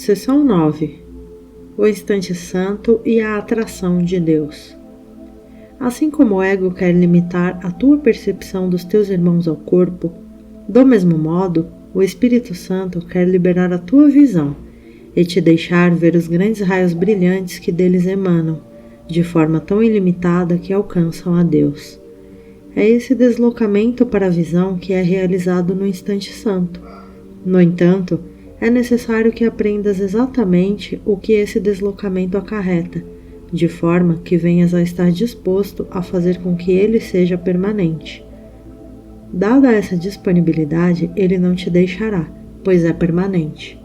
Seção 9. O instante santo e a atração de Deus. Assim como o ego quer limitar a tua percepção dos teus irmãos ao corpo, do mesmo modo, o Espírito Santo quer liberar a tua visão e te deixar ver os grandes raios brilhantes que deles emanam, de forma tão ilimitada que alcançam a Deus. É esse deslocamento para a visão que é realizado no instante santo. No entanto, é necessário que aprendas exatamente o que esse deslocamento acarreta, de forma que venhas a estar disposto a fazer com que ele seja permanente. Dada essa disponibilidade, ele não te deixará, pois é permanente.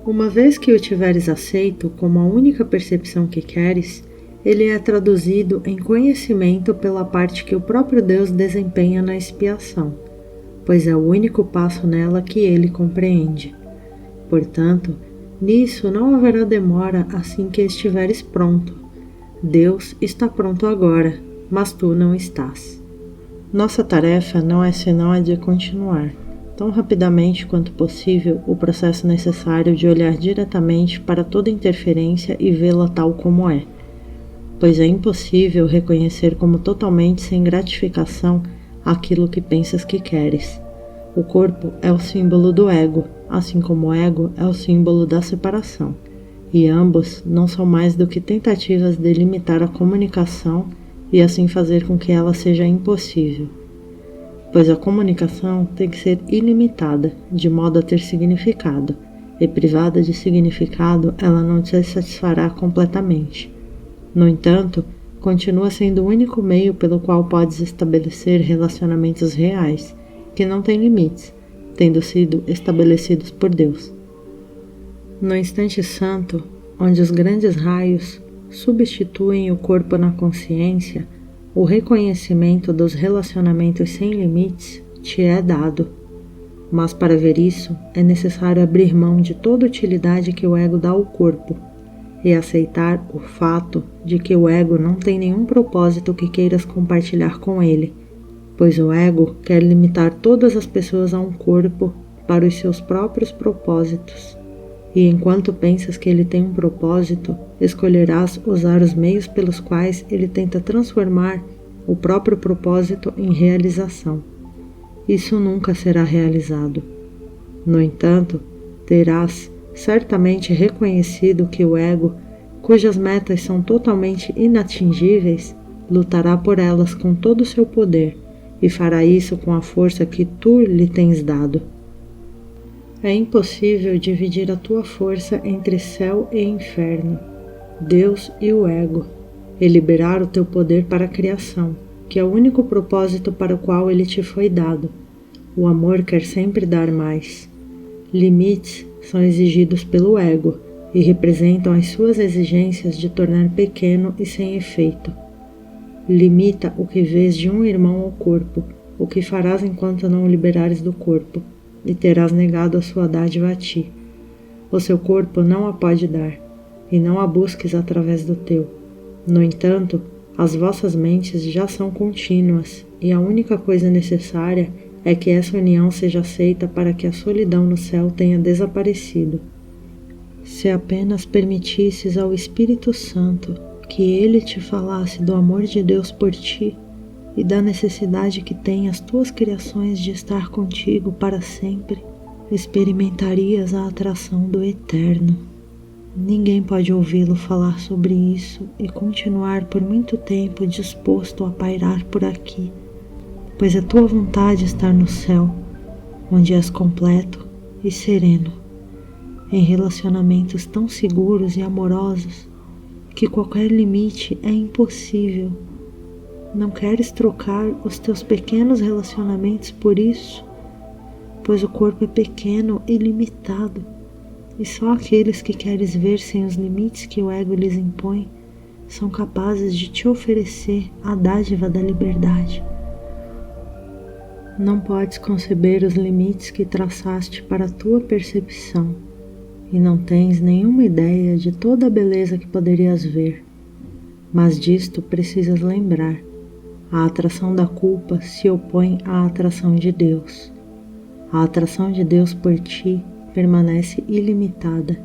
Uma vez que o tiveres aceito como a única percepção que queres, ele é traduzido em conhecimento pela parte que o próprio Deus desempenha na expiação, pois é o único passo nela que ele compreende. Portanto, nisso não haverá demora assim que estiveres pronto. Deus está pronto agora, mas tu não estás. Nossa tarefa não é senão a de continuar, tão rapidamente quanto possível, o processo necessário de olhar diretamente para toda interferência e vê-la tal como é, pois é impossível reconhecer como totalmente sem gratificação aquilo que pensas que queres. O corpo é o símbolo do ego, assim como o ego é o símbolo da separação, e ambos não são mais do que tentativas de limitar a comunicação e assim fazer com que ela seja impossível. Pois a comunicação tem que ser ilimitada, de modo a ter significado, e privada de significado ela não te satisfará completamente. No entanto, continua sendo o único meio pelo qual podes estabelecer relacionamentos reais, que não têm limites, tendo sido estabelecidos por Deus. No instante santo, onde os grandes raios substituem o corpo na consciência, o reconhecimento dos relacionamentos sem limites te é dado. Mas para ver isso, é necessário abrir mão de toda utilidade que o ego dá ao corpo e aceitar o fato de que o ego não tem nenhum propósito que queiras compartilhar com ele, pois o ego quer limitar todas as pessoas a um corpo para os seus próprios propósitos. E enquanto pensas que ele tem um propósito, escolherás usar os meios pelos quais ele tenta transformar o próprio propósito em realização. Isso nunca será realizado. No entanto, terás certamente reconhecido que o ego, cujas metas são totalmente inatingíveis, lutará por elas com todo o seu poder e fará isso com a força que tu lhe tens dado. É impossível dividir a tua força entre céu e inferno, Deus e o ego, e liberar o teu poder para a criação, que é o único propósito para o qual ele te foi dado. O amor quer sempre dar mais. Limites são exigidos pelo ego e representam as suas exigências de tornar pequeno e sem efeito. Limita o que vês de um irmão ao corpo, o que farás enquanto não o liberares do corpo, e terás negado a sua dádiva a ti. O seu corpo não a pode dar, e não a busques através do teu. No entanto, as vossas mentes já são contínuas, e a única coisa necessária é que essa união seja aceita para que a solidão no céu tenha desaparecido. Se apenas permitisses ao Espírito Santo que ele te falasse do amor de Deus por ti, e da necessidade que têm as tuas criações de estar contigo para sempre, experimentarias a atração do Eterno. Ninguém pode ouvi-lo falar sobre isso e continuar por muito tempo disposto a pairar por aqui, pois é tua vontade estar no céu, onde és completo e sereno, em relacionamentos tão seguros e amorosos que qualquer limite é impossível. Não queres trocar os teus pequenos relacionamentos por isso? Pois o corpo é pequeno e limitado, e só aqueles que queres ver sem os limites que o ego lhes impõe são capazes de te oferecer a dádiva da liberdade. Não podes conceber os limites que traçaste para a tua percepção, e não tens nenhuma ideia de toda a beleza que poderias ver. Mas disto precisas lembrar. A atração da culpa se opõe à atração de Deus. A atração de Deus por ti permanece ilimitada.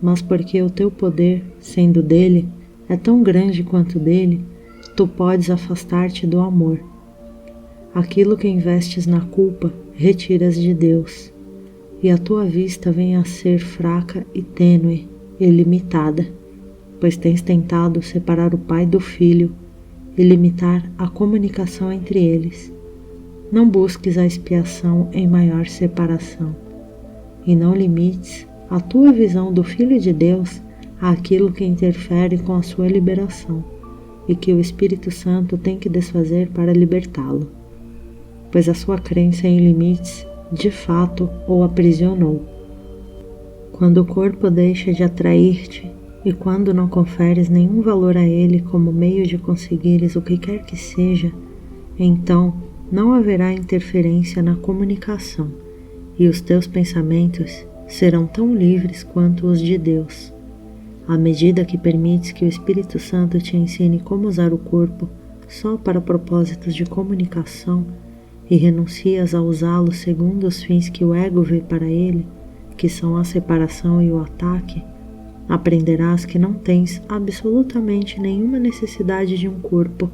mas porque o teu poder, sendo dele, é tão grande quanto dele, tu podes afastar-te do amor. Aquilo que investes na culpa, retiras de Deus, e a tua vista vem a ser fraca e tênue e limitada, pois tens tentado separar o pai do filho e limitar a comunicação entre eles. Não busques a expiação em maior separação, e não limites a tua visão do Filho de Deus àquilo que interfere com a sua liberação e que o Espírito Santo tem que desfazer para libertá-lo, pois a sua crença em limites de fato o aprisionou. Quando o corpo deixa de atrair-te e quando não conferes nenhum valor a ele como meio de conseguires o que quer que seja, então não haverá interferência na comunicação e os teus pensamentos serão tão livres quanto os de Deus. À medida que permites que o Espírito Santo te ensine como usar o corpo só para propósitos de comunicação e renuncias a usá-lo segundo os fins que o ego vê para ele, que são a separação e o ataque, aprenderás que não tens absolutamente nenhuma necessidade de um corpo.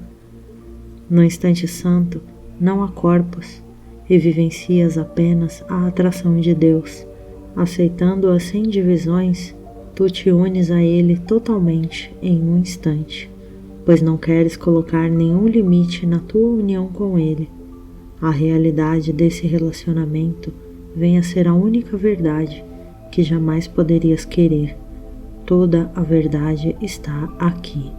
No instante santo, não há corpos, e vivencias apenas a atração de Deus. Aceitando-a sem divisões, tu te unes a Ele totalmente em um instante, pois não queres colocar nenhum limite na tua união com Ele. A realidade desse relacionamento vem a ser a única verdade que jamais poderias querer. Toda a verdade está aqui.